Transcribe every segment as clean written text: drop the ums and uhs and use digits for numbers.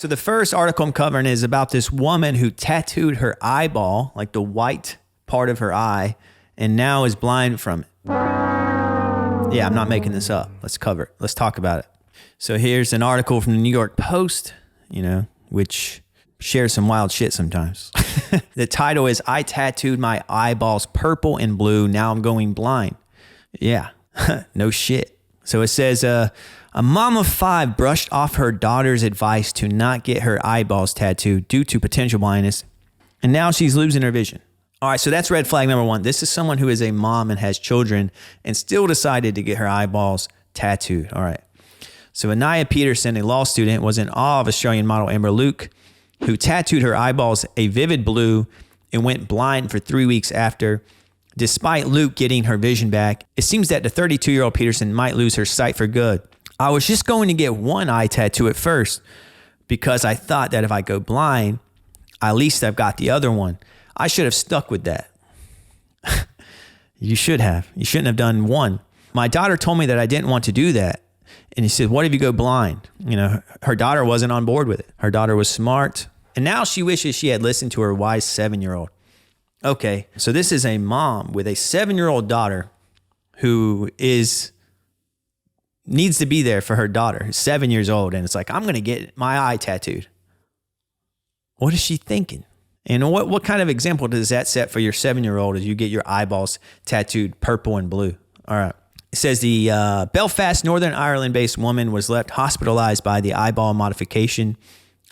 So the first article I'm covering is about this woman who tattooed her eyeball, like the white part of her eye, and now is blind from it. Yeah, I'm not making this up. Let's cover it. Let's talk about it. So here's an article from the New York Post, which shares some wild shit sometimes. The title is, I tattooed my eyeballs purple and blue. Now I'm going blind. Yeah, no shit. So it says, a mom of 5 brushed off her daughter's advice to not get her eyeballs tattooed due to potential blindness, and now she's losing her vision. All right, so that's red flag number 1. This is someone who is a mom and has children and still decided to get her eyeballs tattooed. All right. So Anaya Peterson, a law student, was in awe of Australian model Amber Luke, who tattooed her eyeballs a vivid blue and went blind for 3 weeks after. Despite Luke getting her vision back, it seems that the 32-year-old Peterson might lose her sight for good. I was just going to get one eye tattoo at first because I thought that if I go blind, at least I've got the other one. I should have stuck with that. You should have. You shouldn't have done one. My daughter told me that I didn't want to do that. And he said, what if you go blind? Her daughter wasn't on board with it. Her daughter was smart. And now she wishes she had listened to her wise 7-year-old. Okay, so this is a mom with a 7-year-old daughter who needs to be there for her daughter, who's 7 years old. And it's like, I'm going to get my eye tattooed. What is she thinking? And what kind of example does that set for your 7-year-old as you get your eyeballs tattooed purple and blue? All right. It says the Belfast, Northern Ireland-based woman was left hospitalized by the eyeball modification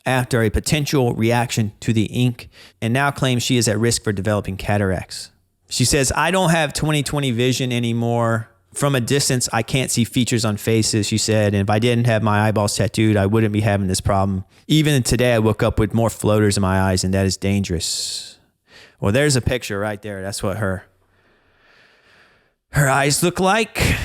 after a potential reaction to the ink, and now claims she is at risk for developing cataracts. She says, I don't have 20/20 vision anymore. From a distance, I can't see features on faces, she said, and if I didn't have my eyeballs tattooed, I wouldn't be having this problem. Even today, I woke up with more floaters in my eyes, and that is dangerous. Well, there's a picture right there. That's what her eyes look like.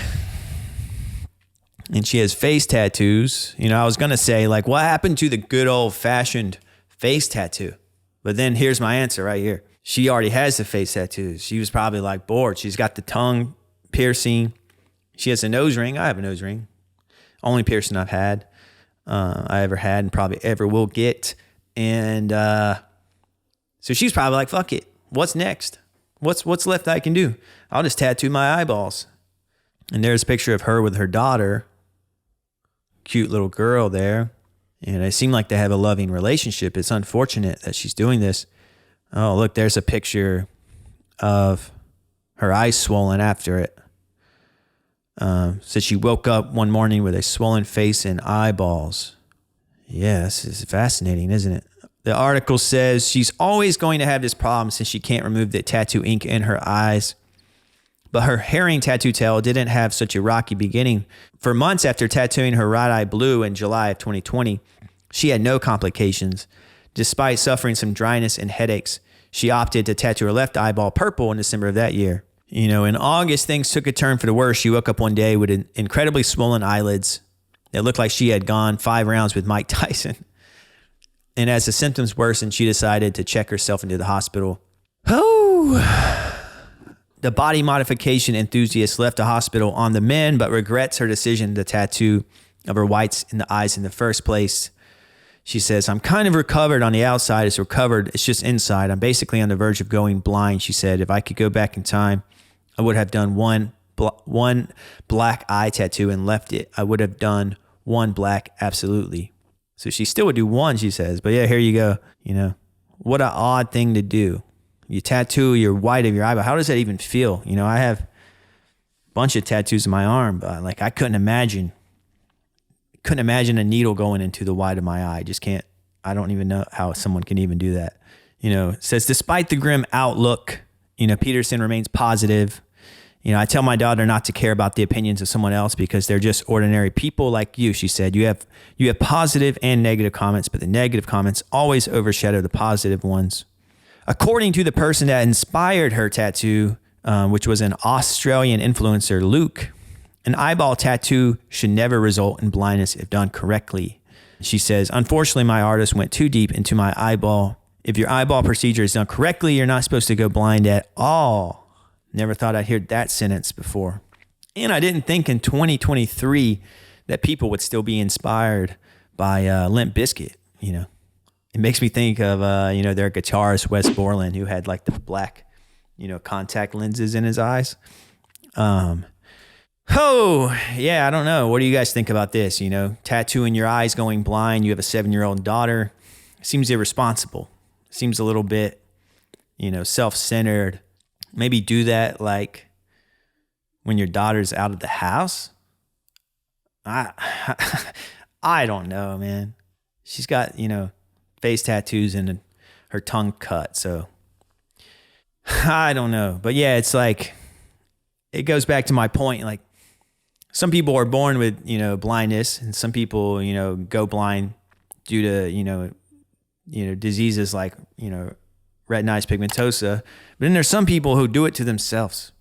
And she has face tattoos. I was going to say, like, what happened to the good old-fashioned face tattoo? But then here's my answer right here. She already has the face tattoos. She was probably, like, bored. She's got the tongue piercing. She has a nose ring. I have a nose ring. Only piercing I've had. I ever had and probably ever will get. And so she's probably like, fuck it. What's next? What's left I can do? I'll just tattoo my eyeballs. And there's a picture of her with her daughter. Cute little girl there. And they seem like they have a loving relationship. It's unfortunate that she's doing this. Oh, look, there's a picture of her eyes swollen after it. Said she woke up one morning with a swollen face and eyeballs. Yeah, this is fascinating, isn't it? The article says she's always going to have this problem since she can't remove the tattoo ink in her eyes. But her herring tattoo tail didn't have such a rocky beginning. For months after tattooing her right eye blue in July of 2020, she had no complications. Despite suffering some dryness and headaches, she opted to tattoo her left eyeball purple in December of that year. In August, things took a turn for the worse. She woke up one day with incredibly swollen eyelids. It looked like she had gone 5 rounds with Mike Tyson. And as the symptoms worsened, she decided to check herself into the hospital. Oh. The body modification enthusiast left the hospital on the mend, but regrets her decision to tattoo of her whites in the eyes in the first place. She says, I'm kind of recovered on the outside. It's recovered. It's just inside. I'm basically on the verge of going blind. She said, if I could go back in time, I would have done one black eye tattoo and left it. I would have done one black. Absolutely. So she still would do one, she says. But yeah, here you go. What an odd thing to do. You tattoo your white of your eyeball. How does that even feel? I have a bunch of tattoos in my arm, but I couldn't imagine a needle going into the white of my eye. I don't even know how someone can even do that. It says, despite the grim outlook, Peterson remains positive. I tell my daughter not to care about the opinions of someone else because they're just ordinary people like you, she said. You have positive and negative comments, but the negative comments always overshadow the positive ones. According to the person that inspired her tattoo, which was an Australian influencer, Luke, an eyeball tattoo should never result in blindness if done correctly. She says, unfortunately, my artist went too deep into my eyeball. If your eyeball procedure is done correctly, you're not supposed to go blind at all. Never thought I'd hear that sentence before. And I didn't think in 2023 that people would still be inspired by Limp Bizkit. it makes me think of, their guitarist, Wes Borland, who had like the black, contact lenses in his eyes. Oh, yeah, I don't know. What do you guys think about this? Tattoo in your eyes, going blind. You have a 7-year-old daughter. Seems irresponsible. Seems a little bit, self-centered. Maybe do that like when your daughter's out of the house. I I don't know, man. She's got, face tattoos and her tongue cut. So I don't know. But yeah, it's like, it goes back to my point. Like, some people are born with, blindness, and some people, go blind due to, diseases like, retinitis pigmentosa. But then there's some people who do it to themselves.